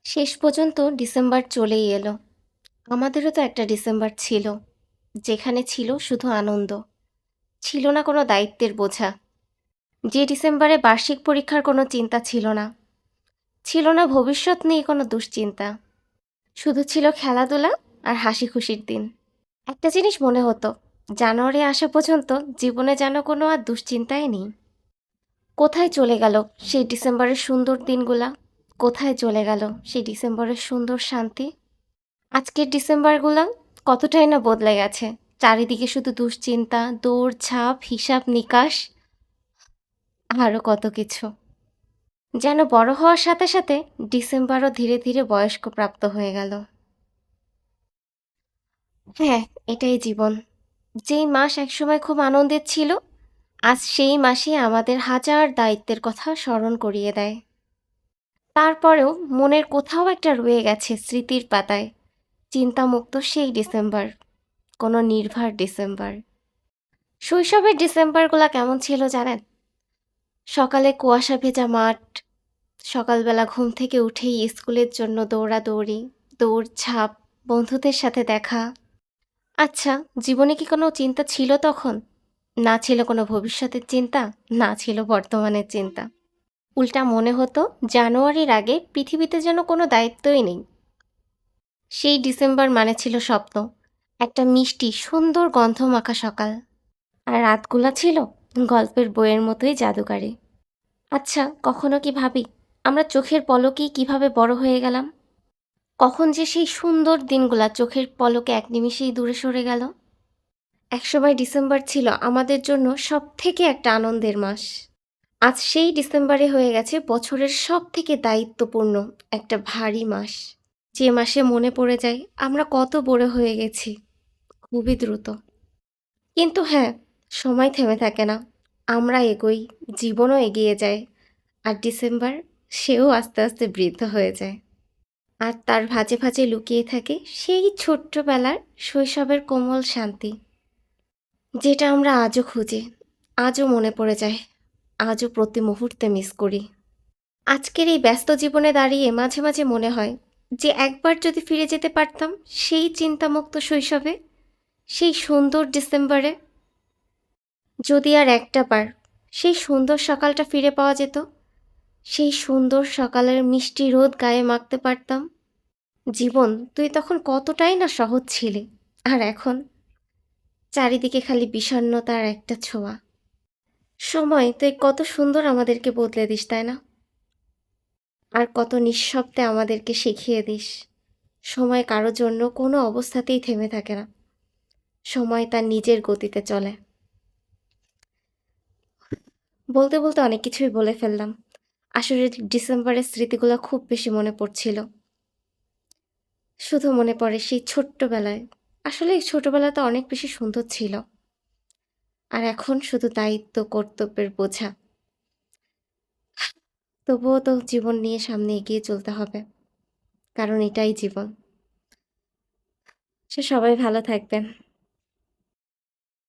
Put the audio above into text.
শেষ পর্যন্ত ডিসেম্বর চলেই এলো। আমাদেরও তো একটা ডিসেম্বর ছিল, যেখানে ছিল শুধু আনন্দ, ছিল না কোনো দায়িত্বের বোঝা। যে ডিসেম্বরে বার্ষিক পরীক্ষার কোনো চিন্তা ছিল না, ছিল না ভবিষ্যৎ নিয়ে কোনো দুশ্চিন্তা, শুধু ছিল খেলাধুলা আর হাসি খুশির দিন। একটা জিনিস মনে হতো, জানুয়ারি আসা পর্যন্ত জীবনে যেন কোনো আর দুশ্চিন্তাই নেই। কোথায় চলে গেল সেই ডিসেম্বরের সুন্দর দিনগুলা? কোথায় চলে গেল সেই ডিসেম্বরের সুন্দর শান্তি? আজকের ডিসেম্বরগুলো কতটাই না বদলে গেছে। চারিদিকে শুধু দুশ্চিন্তা, দৌড়ঝাঁপ, হিসাব নিকাশ, আরও কত কিছু। যেন বড় হওয়ার সাথে সাথে ডিসেম্বরও ধীরে ধীরে বয়স্ক প্রাপ্ত হয়ে গেল। হ্যাঁ, এটাই জীবন। যেই মাস একসময় খুব আনন্দের ছিল, আজ সেই মাসে আমাদের হাজার দায়িত্বের কথা স্মরণ করিয়ে দেয়। তারপরেও মনের কোথাও একটা রয়ে গেছে স্মৃতির পাতায়, চিন্তামুক্ত সেই ডিসেম্বর, কোনো নির্ভার ডিসেম্বর। শৈশবের ডিসেম্বরগুলো কেমন ছিল জানেন? সকালে কুয়াশা ভেজা মাঠ, সকালবেলা ঘুম থেকে উঠেই স্কুলের জন্য দৌড়াদৌড়ি, দৌড়ঝাঁপ, বন্ধুদের সাথে দেখা। আচ্ছা, জীবনে কি কোনো চিন্তা ছিল তখন? না ছিল কোনো ভবিষ্যতের চিন্তা, না ছিল বর্তমানের চিন্তা। উল্টা মনে হতো জানুয়ারির আগে পৃথিবীতে যেন কোনো দায়িত্বই নেই। সেই ডিসেম্বর মানে ছিল স্বপ্ন, একটা মিষ্টি সুন্দর গন্ধমাখা সকাল, আর রাতগুলা ছিল গল্পের বইয়ের মতোই জাদুকারী। আচ্ছা, কখনো কি ভাবি আমরা চোখের পলকেই কিভাবে বড় হয়ে গেলাম? কখন যে সেই সুন্দর দিনগুলা চোখের পলকে এক নিমিষেই দূরে সরে গেল। একসময় ডিসেম্বর ছিল আমাদের জন্য সব থেকে একটা আনন্দের মাস। আজ সেই ডিসেম্বরে হয়ে গেছে বছরের সব থেকে দায়িত্বপূর্ণ একটা ভারী মাস, যে মাসে মনে পড়ে যায় আমরা কত বড় হয়ে গেছি, খুবই দ্রুত। কিন্তু হ্যাঁ, সময় থেমে থাকে না, আমরা এগোই, জীবনও এগিয়ে যায়, আর ডিসেম্বর সেও আস্তে আস্তে বৃদ্ধ হয়ে যায়। আর তার ভাঁজে ভাঁজে লুকিয়ে থাকে সেই ছোট্টবেলার শৈশবের কোমল শান্তি, যেটা আমরা আজও খুঁজি, আজও মনে পড়ে যায়, আজও প্রতি মুহূর্তে মিস করি। আজকের এই ব্যস্ত জীবনে দাঁড়িয়ে মাঝে মাঝে মনে হয় যে একবার যদি ফিরে যেতে পারতাম সেই চিন্তামুক্ত শৈশবে, সেই সুন্দর ডিসেম্বরে, যদি আর একটা বার সেই সুন্দর সকালটা ফিরে পাওয়া যেত, সেই সুন্দর সকালের মিষ্টি রোদ গায়ে মাখতে পারতাম। জীবন তুই তখন কতটাই না সহজ ছিলি, আর এখন চারিদিকে খালি বিষণ্ণতার একটা ছোঁয়া। সময় তুই কত সুন্দর আমাদেরকে বদলে দিস, তাই না? আর কত নিঃশব্দে আমাদেরকে শিখিয়ে দিস, সময় কারো জন্য কোনো অবস্থাতেই থেমে থাকে না, সময় তার নিজের গতিতে চলে। বলতে বলতে অনেক কিছুই বলে ফেললাম। আসলে ডিসেম্বরের স্মৃতিগুলো খুব বেশি মনে পড়ছিল। শুধু মনে পড়ে সেই ছোট্টবেলায়, আসলে এই ছোটবেলাটা অনেক বেশি সুন্দর ছিল। আর এখন শুধু দায়িত্ব কর্তব্যের বোঝা। তবুও তো জীবন নিয়ে সামনে এগিয়ে চলতে হবে, কারণ এটাই জীবন। সে সবাই ভালো থাকবেন।